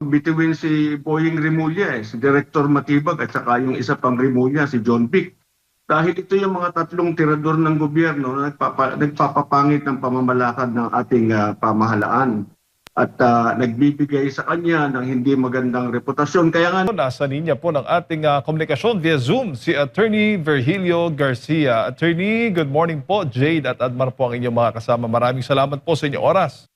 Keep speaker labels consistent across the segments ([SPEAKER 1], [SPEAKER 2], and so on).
[SPEAKER 1] bituin si Boying Rimulya, si Director Matibag at saka yung isa pang Rimulya, si John Vic. Dahil ito yung mga tatlong tirador ng gobyerno na nagpapapangit ng pamamalakad ng ating pamahalaan at nagbibigay sa kanya ng hindi magandang reputasyon. Kaya nga
[SPEAKER 2] Nasa linya po ng ating komunikasyon via Zoom si Attorney Virgilio Garcia. Attorney, good morning po. Jade at Admar po ang inyong mga kasama. Maraming salamat po sa inyong oras.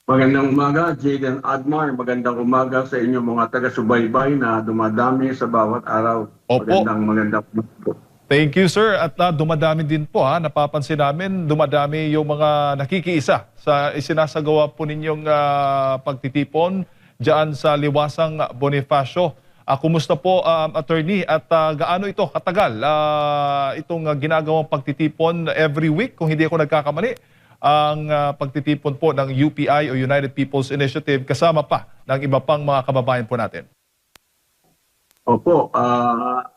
[SPEAKER 1] magandang umaga, Jade and Admar. Magandang umaga sa inyong mga taga-subaybay na dumadami sa bawat araw.
[SPEAKER 2] Opo.
[SPEAKER 1] Magandang umaga po.
[SPEAKER 2] Thank you, sir. At dumadami din po, napapansin namin, dumadami yung mga nakikiisa sa isinasagawa po ninyong pagtitipon dyan sa Liwasang Bonifacio. Kumusta po, attorney, at gaano ito katagal itong ginagawang pagtitipon every week, kung hindi ako nagkakamali, ang pagtitipon po ng UPI o United People's Initiative kasama pa ng iba pang mga kababayan po natin?
[SPEAKER 1] Opo,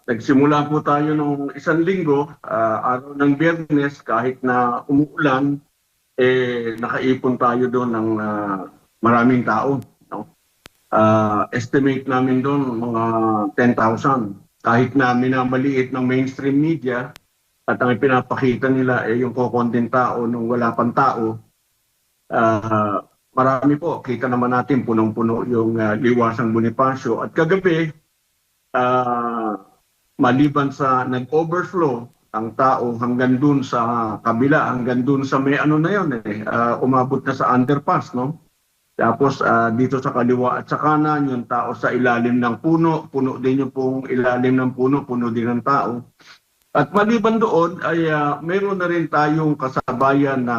[SPEAKER 1] nagsimula po tayo nung isang linggo, araw ng Biyernes, kahit na umuulan, nakaipon tayo doon ng maraming tao. No? Estimate namin doon mga 10,000. Kahit na minamaliit ng mainstream media at ang pinapakita nila yung kokonting tao nung wala pang tao, marami po. Kita naman natin punong-puno yung Liwasang Bonifacio. At kagabi, maliban sa nag-overflow ang tao hanggang dun sa kabila, hanggang dun sa may ano na yun, umabot na sa underpass, no? Tapos dito sa kaliwa at sa kanan, yung tao sa ilalim ng puno, puno din yung pong ilalim ng puno, puno din ng tao. At maliban doon ay meron na rin tayong kasabayan na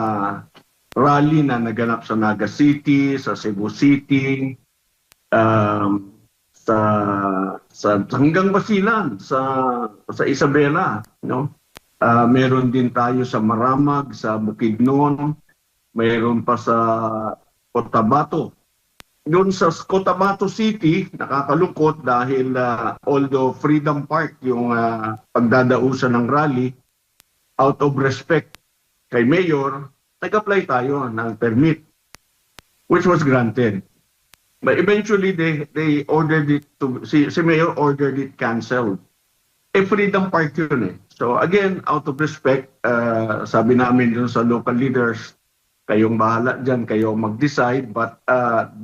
[SPEAKER 1] rally na naganap sa Naga City, sa Cebu City, sa hanggang Basilan, sa Isabela, no? Meron din tayo sa Maramag, sa Bukidnon, meron pa sa Cotabato. Doon sa Cotabato City, nakakalungkot dahil although Freedom Park yung pagdadausan ng rally, out of respect kay Mayor, nag-apply tayo ng permit, which was granted. But eventually, they ordered it to, si Mayor ordered it canceled. Freedom Park yun . So again, out of respect, sabi namin dun sa local leaders, kayong bahala dyan, kayo mag-decide. But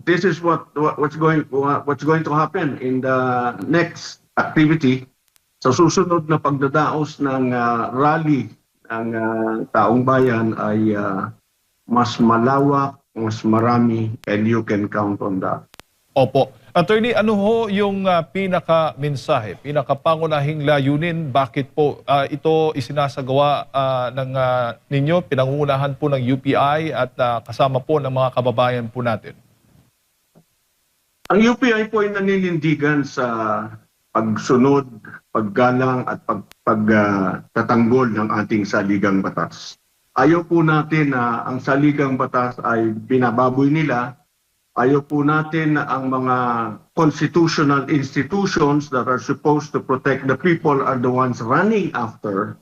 [SPEAKER 1] this is what's going to happen in the next activity. Sa susunod na pagdadaos ng rally ng taong bayan ay mas malawak, mas marami, and you can count on that.
[SPEAKER 2] Opo. Attorney, ano ho yung pinaka-mensahe, pinaka-pangunahing layunin? Bakit po ito isinasagawa ng ninyo, pinangungunahan po ng UPI at kasama po ng mga kababayan po natin?
[SPEAKER 1] Ang UPI po ay naninindigan sa pagsunod, paggalang at pagtatanggol ng ating saligang batas. Ayaw po natin na ang saligang batas ay binababoy nila. Ayaw po natin na ang mga constitutional institutions that are supposed to protect the people are the ones running after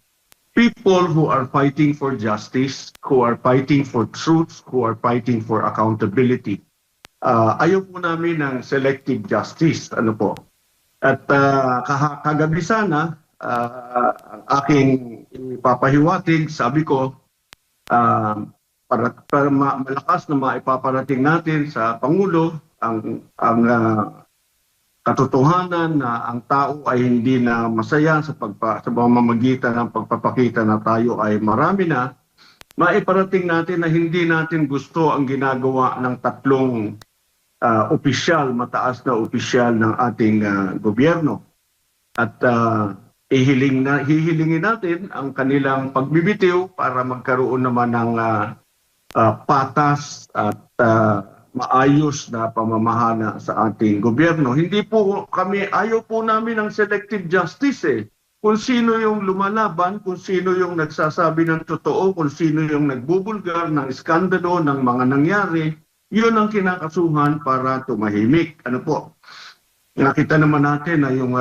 [SPEAKER 1] people who are fighting for justice, who are fighting for truth, who are fighting for accountability. Ayaw po namin ng selective justice. Ano po? At kagabi sana, aking ipapahiwatig, sabi ko, para malakas na maipaparating natin sa Pangulo ang katotohanan na ang tao ay hindi na masaya sa pamamagitan ng pagpapakita na tayo ay marami na, maiparating natin na hindi natin gusto ang ginagawa ng tatlong opisyal, mataas na opisyal ng ating gobyerno. At hihilingin natin ang kanilang pagbibitiw para magkaroon naman ng patas at maayos na pamamahana sa ating gobyerno. Hindi po kami, ayaw po namin ng selective justice . Kung sino yung lumalaban, kung sino yung nagsasabi ng totoo, kung sino yung nagbubulgar ng iskandalo ng mga nangyari, yun ang kinakasuhan para tumahimik. Ano po? Nakita naman natin na yung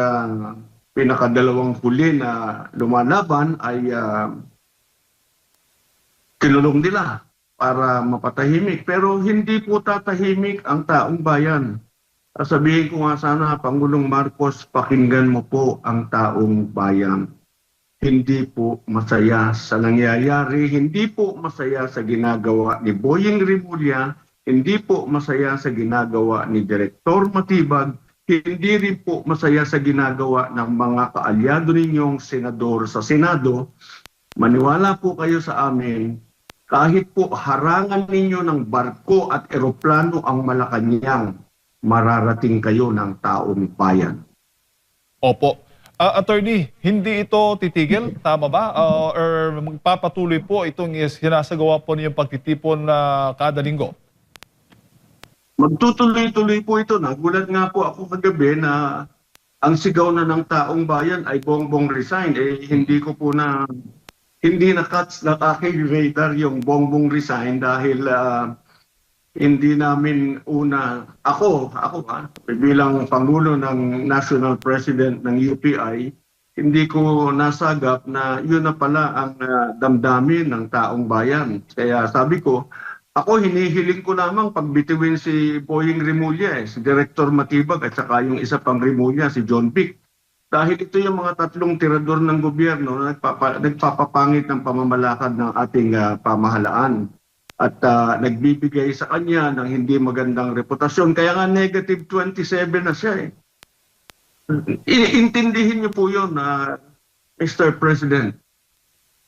[SPEAKER 1] pinakadalawang huli na lumalaban ay kinulong nila. para mapatahimik. Pero hindi po tatahimik ang taong bayan. Sabihin ko nga sana, Pangulong Marcos, pakinggan mo po ang taong bayan. Hindi po masaya sa nangyayari, hindi po masaya sa ginagawa ni Boying Rimulya, hindi po masaya sa ginagawa ni Direktor Matibag, hindi rin po masaya sa ginagawa ng mga kaalyado ninyong senador sa Senado. Maniwala po kayo sa amin, kahit po harangan ninyo ng barko at eroplano ang Malacanang, mararating kayo ng taong bayan.
[SPEAKER 2] Opo. Attorney, hindi ito titigil, tama ba? Or magpapatuloy po itong sinasagawa po niyong pagtitipon na kada linggo?
[SPEAKER 1] Magtutuloy-tuloy po ito. Nagulat nga po ako kagabi na ang sigaw na ng taong bayan ay Bongbong resign. Hindi na-catch na aking radar yung Bongbong resign dahil hindi namin bilang Pangulo ng National President ng UPI, hindi ko nasagap na yun na pala ang damdamin ng taong bayan. Kaya sabi ko, ako hinihiling ko namang pagbitiwin si Boying Rimulya, si Director Matibag at saka yung isa pang Rimulya, si John Vic. Dahil ito yung mga tatlong tirador ng gobyerno na nagpapapangit ng pamamalakad ng ating pamahalaan at nagbibigay sa kanya ng hindi magandang reputasyon. Kaya nga negative 27 na siya. Intindihin niyo po yun, Mr. President.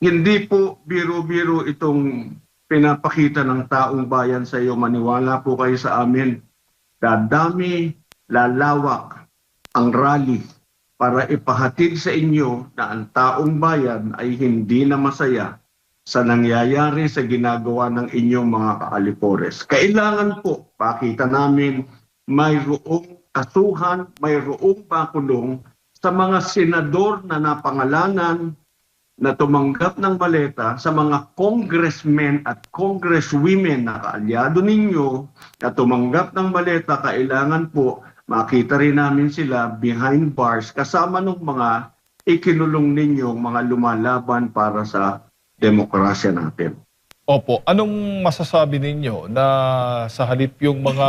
[SPEAKER 1] Hindi po biro-biro itong pinapakita ng taong bayan sa iyo. Maniwala po kayo sa amin. Dadami, lalawak ang rally para ipahatid sa inyo na ang taong bayan ay hindi na masaya sa nangyayari sa ginagawa ng inyong mga kaalipores. Kailangan po pakita namin mayroong kasuhan, mayroong pakulong sa mga senador na napangalanan na tumanggap ng baleta, sa mga congressmen at congresswomen na kaalyado ninyo na tumanggap ng baleta. Kailangan po makita rin namin sila behind bars kasama ng mga ikinulong ninyong mga lumalaban para sa demokrasya natin.
[SPEAKER 2] Opo. Anong masasabi ninyo na sa halip yung mga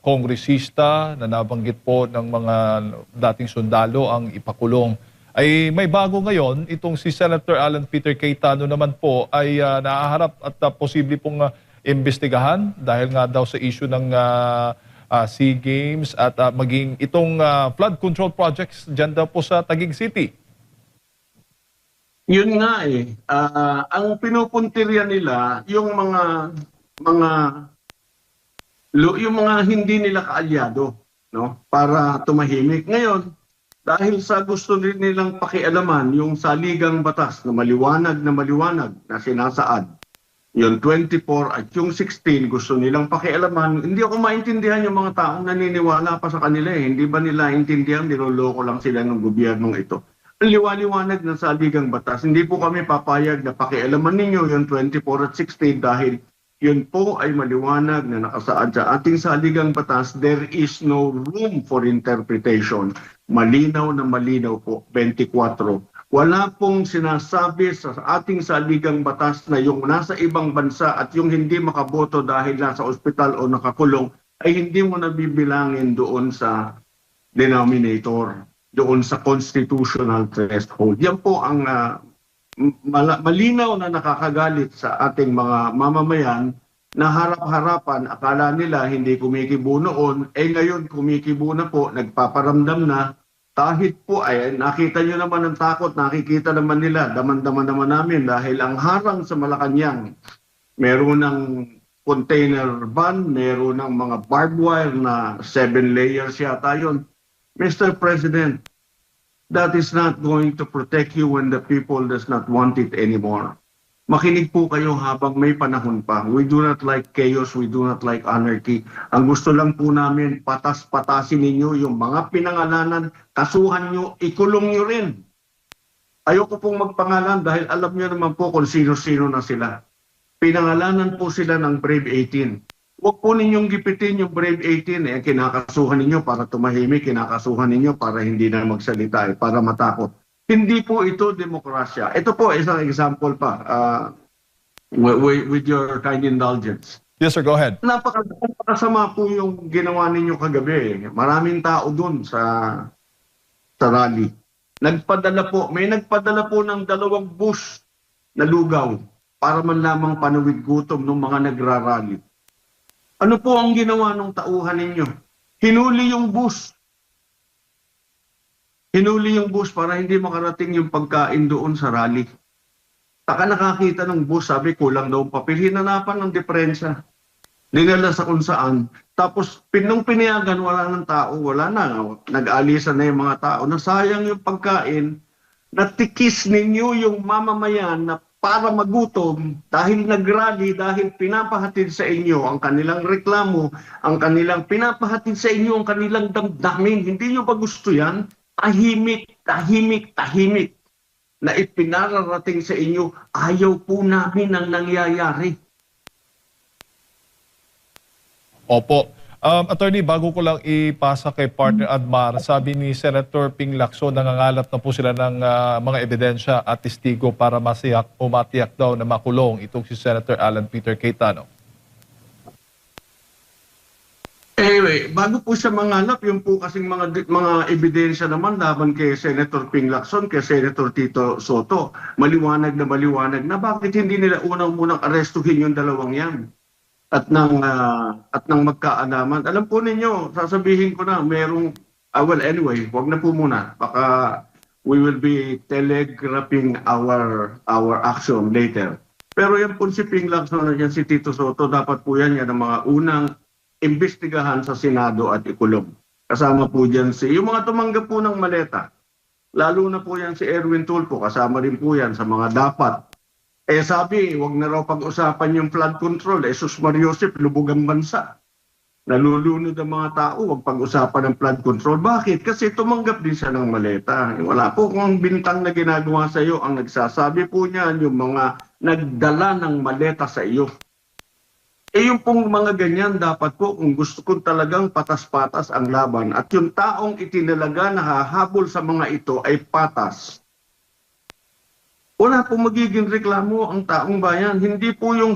[SPEAKER 2] kongresista na nabanggit po ng mga dating sundalo ang ipakulong, ay may bago ngayon, itong si Senator Alan Peter Cayetano naman po ay naaharap at posible pong imbestigahan dahil nga daw sa issue ng SEA Games at maging itong flood control projects dyan daw po sa Taguig City.
[SPEAKER 1] Yun nga ang pinupuntirya nila yung mga hindi nila kaalyado, no, para tumahimik. Ngayon, dahil sa gusto rin nilang pakialaman yung saligang batas na maliwanag na sinasaad, yung 24 at yung 16 gusto nilang pakialaman. Hindi ako maintindihan yung mga taong naniniwala pa sa kanila. Hindi ba nila intindihan, niloloko lang sila ng gobyernong ito. Ang liwaliwanag ng saligang batas, hindi po kami papayag na pakialaman ninyo yung 24 at 16 dahil yun po ay maliwanag na nakasaad sa ating saligang batas. There is no room for interpretation. Malinaw na malinaw po, 24. Wala pong sinasabi sa ating saligang batas na yung nasa ibang bansa at yung hindi makaboto dahil nasa ospital o nakakulong ay hindi mo nabibilangin doon sa denominator, doon sa constitutional threshold. Yan po ang malinaw na nakakagalit sa ating mga mamamayan na harap-harapan, akala nila hindi kumikibo noon, ngayon kumikibo na po, nagpaparamdam na. Kahit po ay nakita nyo naman ang takot, nakikita naman nila, daman-daman naman namin dahil ang harang sa Malacanang, meron ng container van, meron ng mga barbed wire na 7 layers yata yun. Mr. President, that is not going to protect you when the people does not want it anymore. Makinig po kayo habang may panahon pa. We do not like chaos, we do not like anarchy. Ang gusto lang po namin, patas-patasin ninyo yung mga pinangalanan, kasuhan nyo, ikulong nyo rin. Ayoko pong magpangalan dahil alam nyo naman po kung sino-sino na sila. Pinangalanan po sila ng Brave 18. Huwag po ninyong gipitin yung Brave 18, kinakasuhan ninyo para tumahimik, kinakasuhan ninyo para hindi na magsalita, para matakot. Hindi po ito demokrasya. Ito po isang example pa. with your kind indulgence.
[SPEAKER 2] Yes, sir. Go ahead.
[SPEAKER 1] Napakasama po yung ginawa ninyo kagabi. Maraming tao dun sa rally. May nagpadala po ng 2 bus na lugaw para man lamang panawid gutom ng mga nagrarally. Ano po ang ginawa ng tauhan ninyo? Hinuli yung bus. Hinuli yung bus para hindi makarating yung pagkain doon sa rally. Saka nakakita ng bus, sabi kulang daw ang papel. Hinanapan ng diferensya. Dinala sa kung saan. Tapos nung pinayagan, wala ng tao, wala na. Nag-alisan na yung mga tao. Nasayang yung pagkain. Natikis ninyo yung mamamayan na para magutom dahil nagrally, dahil pinapahatid sa inyo ang kanilang reklamo, ang kanilang pinapahatid sa inyo ang kanilang damdamin. Hindi nyo ba gusto yan? Tahimik, tahimik, tahimik na ipinararating sa inyo, ayaw po namin ang nangyayari.
[SPEAKER 2] Opo. Attorney, bago ko lang ipasa kay partner Admar, sabi ni Senator Ping Lacson, nangangalap na po sila ng mga ebidensya at testigo para matiyak daw na makulong itong si Senator Alan Peter Cayetano.
[SPEAKER 1] Anyway, bago po siya mangalap, yung po kasing mga ebidensya naman laban kay Senator Ping Lacson, kay Senator Tito Soto, maliwanag na bakit hindi nila unang-munang arestuhin yung dalawang yan at nang magkaalaman. Alam po ninyo, sasabihin ko na merong, well anyway, wag na po muna. Baka we will be telegraphing our action later. Pero yan po si Ping Lacson, yan si Tito Soto, dapat po yan ang mga unang imbestigahan sa Senado at ikulong. Kasama po dyan yung mga tumanggap po ng maleta. Lalo na po yan si Erwin Tulfo, kasama rin po yan sa mga dapat. Sabi, wag na raw pag-usapan yung flood control. Sus Mariosep, lubog ang bansa. Nalulunod ang mga tao, wag pag-usapan ng flood control. Bakit? Kasi tumanggap din siya ng maleta. Wala po kung bintang na ginagawa sa iyo. Ang nagsasabi po niyan, yung mga nagdala ng maleta sa iyo. Yung pong mga ganyan, dapat po, kung gusto kong talagang patas-patas ang laban at yung taong itinalaga na hahabol sa mga ito ay patas, wala po magiging reklamo ang taong bayan. Hindi po yung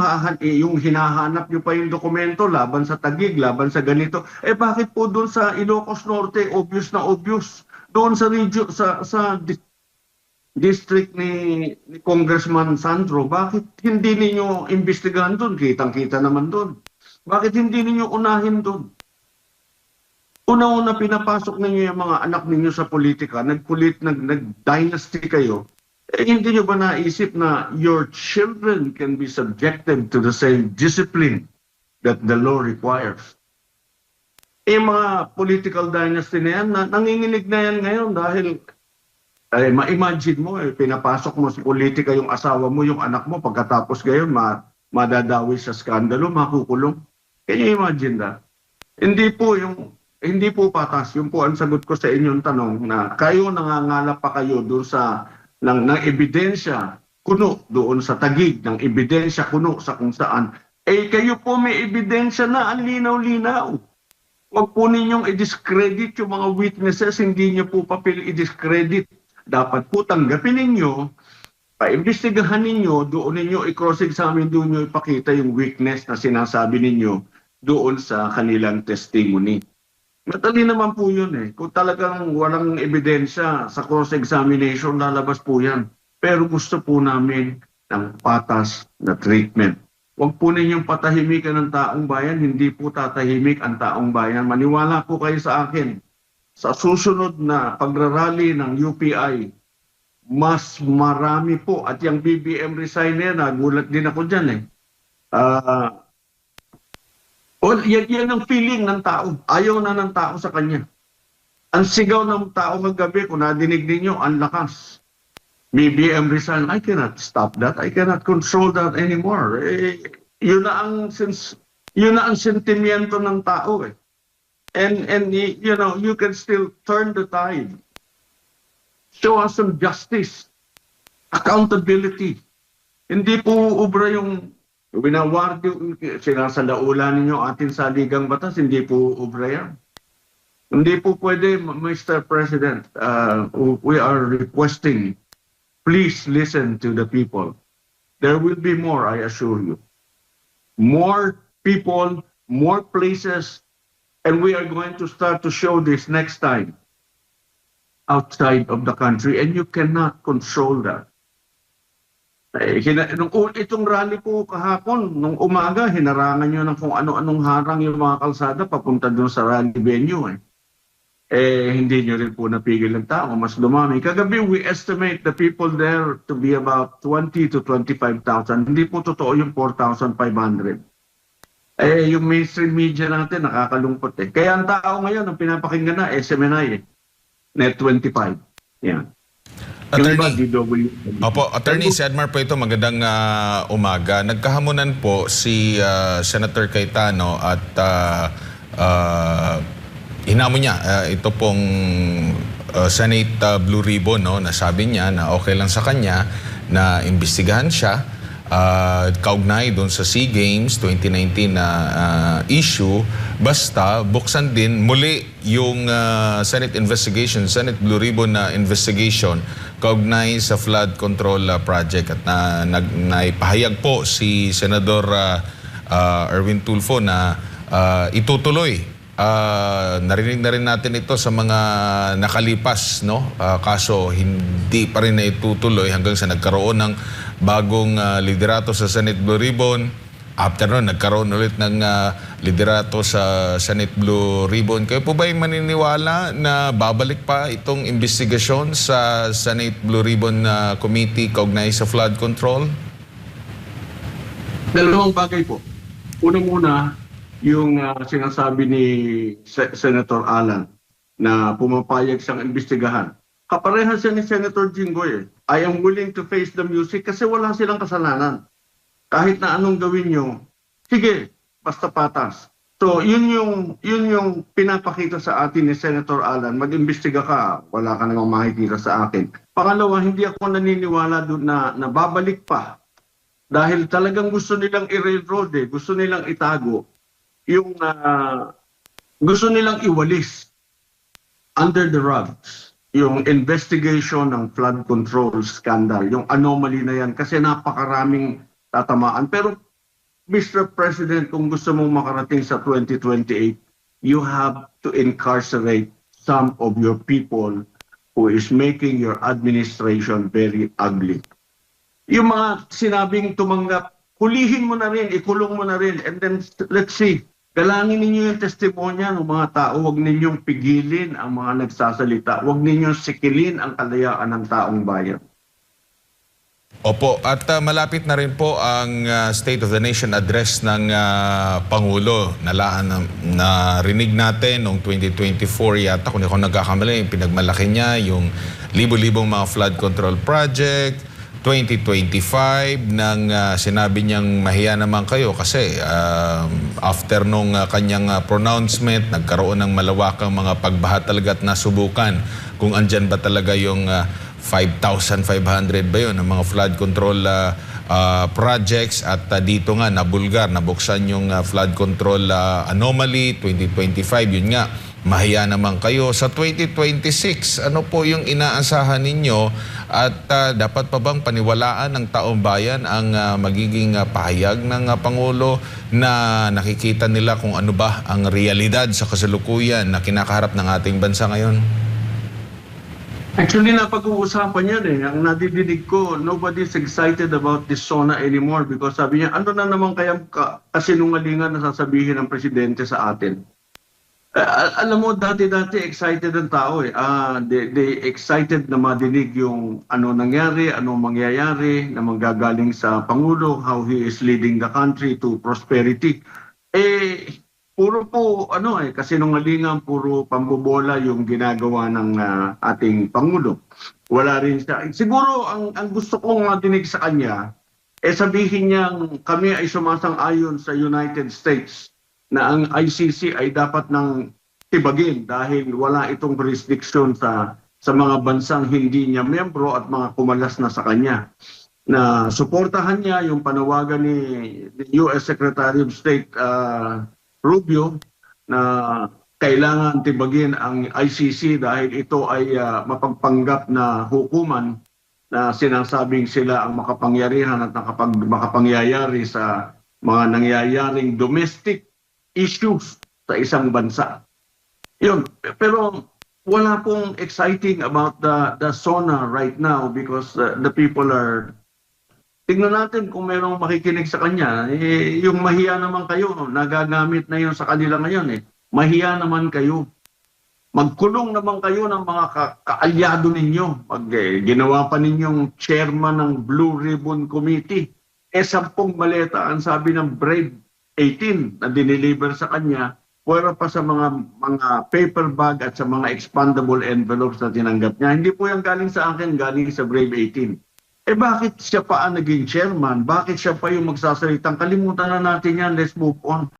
[SPEAKER 1] hinahanap nyo pa yung dokumento laban sa Taguig, laban sa ganito. Bakit po doon sa Ilocos Norte, obvious na obvious. Doon sa district ni Congressman Sandro, bakit hindi ninyo imbestigahan doon? Kitang-kita naman doon. Bakit hindi ninyo unahin doon? Una-una pinapasok ninyo yung mga anak ninyo sa politika, nag-dynasty kayo. Hindi nyo ba naisip na your children can be subjected to the same discipline that the law requires? Mga political dynasty na yan, nanginginig na yan ngayon dahil ma-imagine mo, pinapasok mo sa politika yung asawa mo, yung anak mo, pagkatapos ngayon madadawi sa skandalo, makukulong. Can you imagine that? Hindi po patas. Yung po ang sagot ko sa inyong tanong na kayo nangangalap pa kayo doon sa ng ebidensya kuno doon sa Taguig, ng ebidensya kuno sa kung saan. Kayo po may ebidensya na ang linaw-linaw. Huwag po ninyong i-discredit yung mga witnesses, hindi nyo po papel i-discredit. Dapat po tanggapin ninyo, paimbestigahan ninyo, doon ninyo i-cross-examine, doon nyo ipakita yung weakness na sinasabi ninyo doon sa kanilang testimony. Madali naman po yun Kung talagang walang ebidensya sa cross-examination, lalabas po yan. Pero gusto po namin ng patas na treatment. Huwag po ninyong patahimikan ng taong bayan, hindi po tatahimik ang taong bayan. Maniwala po kayo sa akin. Sa susunod na pagrarally ng UPI, mas marami po. At yung BBM resigner, nagulat din ako dyan yan ang feeling ng tao. Ayaw na ng tao sa kanya. Ang sigaw ng tao kagabi, kung nadinig ninyo, ang lakas. BBM resign, I cannot stop that. I cannot control that anymore. Yun na ang sentimiento ng tao And you can still turn the tide. Show us some justice. Accountability. Hindi po ubra yung winaward yung sinasalaulan ninyo atin sa ligang batas, hindi po ubra yan. Hindi po pwede, Mr. President, we are requesting, please listen to the people. There will be more, I assure you. More people, more places, and we are going to start to show this next time outside of the country, and you cannot control that. Itong rally po kahapon, nung umaga, hinarangan nyo ng kung ano-anong harang yung mga kalsada papunta doon sa rally venue. Hindi nyo rin po napigil ng tao, mas dumami. Kagabi, we estimate the people there to be about 20 to 25,000. Hindi po totoo yung 4,500. Yung mainstream media natin, nakakalungkot eh. Kaya ang tao ngayon, ang pinapakinggan na, SMNI Net 25. Yan.
[SPEAKER 3] Attorney, opo, Attorney Sedmar po ito, magandang umaga. Nagkahamunan po si Senator Cayetano at hinamo niya ito pong Senate Blue Ribbon, no, na sabi niya na okay lang sa kanya na imbestigahan siya kaugnay doon sa SEA Games 2019 na issue, basta buksan din muli yung Senate investigation, Senate Blue Ribbon na investigation kaugnay sa flood control project. At naipahayag po si Senador Erwin Tulfo na itutuloy. Narinig na rin natin ito sa mga nakalipas, no? Kaso hindi pa rin na itutuloy hanggang sa nagkaroon ng bagong liderato sa Senate Blue Ribbon. After nun, nagkaroon ulit ng liderato sa Senate Blue Ribbon. Kayo po ba yung maniniwala na babalik pa itong investigasyon sa Senate Blue Ribbon Committee kaugnay sa flood control?
[SPEAKER 1] Dalawang bagay po. Una muna, yung sinasabi ni Senator Alan na pumapayag siyang imbestigahan. Kapareha siya ni Senator Jinggoy. I am willing to face the music kasi wala silang kasalanan. Kahit na anong gawin nyo, sige, basta patas. So, yun yung pinapakita sa atin ni Senator Alan. Mag-imbestiga ka, wala ka namang makikita sa akin. Pangalawa, hindi ako naniniwala doon na babalik pa. Dahil talagang gusto nilang i-railroad gusto nilang itago. Yung gusto nilang iwalis under the rugs yung investigation ng flood control scandal, yung anomaly na yan kasi napakaraming tatamaan. Pero Mr. President, kung gusto mong makarating sa 2028, you have to incarcerate some of your people who is making your administration very ugly. Yung mga sinabing tumanggap, hulihin mo na rin, ikulong mo na rin, and then let's see. Galangin ninyo yung testimonya ng mga tao. Huwag ninyong pigilin ang mga nagsasalita. Huwag ninyong sikilin ang kalayaan ng taong bayan.
[SPEAKER 3] Opo, at malapit na rin po ang State of the Nation address ng Pangulo. Narinig natin noong 2024 yata, kung ako nagkakamali, pinagmalaki niya yung libo-libong mga flood control project. 2025 nang sinabi niyang mahiya naman kayo kasi after nung kanyang pronouncement, nagkaroon ng malawakang mga pagbaha talaga at nasubukan kung andyan ba talaga yung 5,500 ba yun, ang mga flood control projects. At dito nga nabulgar, nabuksan yung flood control anomaly 2025. Yun nga, mahiya naman kayo. Sa 2026, ano po yung inaasahan ninyo at dapat pa bang paniwalaan ng taong bayan ang magiging pahayag ng Pangulo na nakikita nila kung ano ba ang realidad sa kasalukuyan na kinakaharap ng ating bansa ngayon?
[SPEAKER 1] Actually, napag-uusapan yan Ang nadidinig ko, nobody's excited about this SONA anymore because sabi niya, ano na naman kaya kasinungalingan na sasabihin ng presidente sa atin? Alam mo, dati-dati excited ang tao they excited na madinig yung ano nangyari, ano mangyayari, na manggagaling sa Pangulo, how he is leading the country to prosperity. Puro po kasinungalingan, puro pambobola yung ginagawa ng ating Pangulo. Wala rin siya. Siguro ang gusto kong madinig sa kanya, sabihin niyang kami ay sumasang-ayon sa United States na ang ICC ay dapat nang tibagin dahil wala itong jurisdiction sa mga bansang hindi niya miyembro at mga kumalas na sa kanya. Na suportahan niya yung panawagan ni US Secretary of State Rubio na kailangan tibagin ang ICC dahil ito ay mapagpanggap na hukuman na sinasabing sila ang makapangyarihan at makapangyayari sa mga nangyayaring domestic issues sa isang bansa. Yun. Pero wala pong exciting about the SONA right now because the people are... Tingnan natin kung merong makikinig sa kanya. Yung mahiya naman kayo, nagagamit na yun sa kanila ngayon. Mahiya naman kayo. Magkulong naman kayo ng mga kaalyado ninyo. Ginawa pa ninyong chairman ng Blue Ribbon Committee. 10 maleta ang sabi ng Brave 18 na dineliver sa kanya, pwera pa sa mga paper bag at sa mga expandable envelopes na tinanggap niya. Hindi po yan galing sa akin, galing sa Brave 18. Bakit siya pa ang naging chairman? Bakit siya pa yung magsasalitang? Kalimutan na natin yan, let's move on.